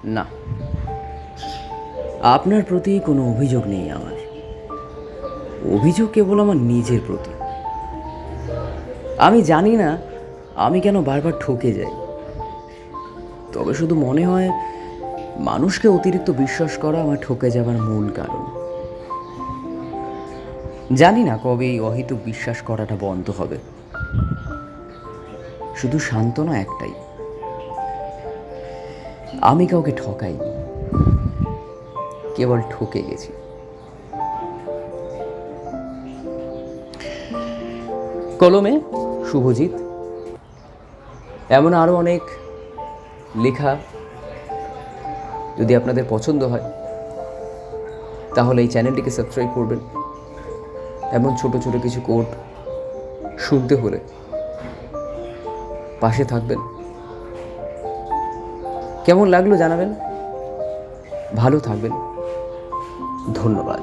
না, আপনার প্রতি কোনো অভিযোগ নেই আমার। অভিযোগ কেবল আমার নিজের প্রতি। আমি জানি না আমি কেন বারবার ঠকে যাই, তবে শুধু মনে হয় মানুষকে অতিরিক্ত বিশ্বাস করা আমার ঠকে যাবার মূল কারণ। জানি না কবে এই অহেতুক বিশ্বাস করাটা বন্ধ হবে। শুধু সান্ত্বনা একটাই, আমি কাউকে ঠকাইনি, কেবল ঠকে গেছি। কলমে শুভজিৎ। এমন আরও অনেক লেখা যদি আপনাদের পছন্দ হয় তাহলে এই চ্যানেলটিকে সাবস্ক্রাইব করবেন। এমন ছোট ছোট কিছু কোট শুনতে হলে পাশে থাকবেন। কেমন লাগলো জানাবেন। ভালো থাকবেন। ধন্যবাদ।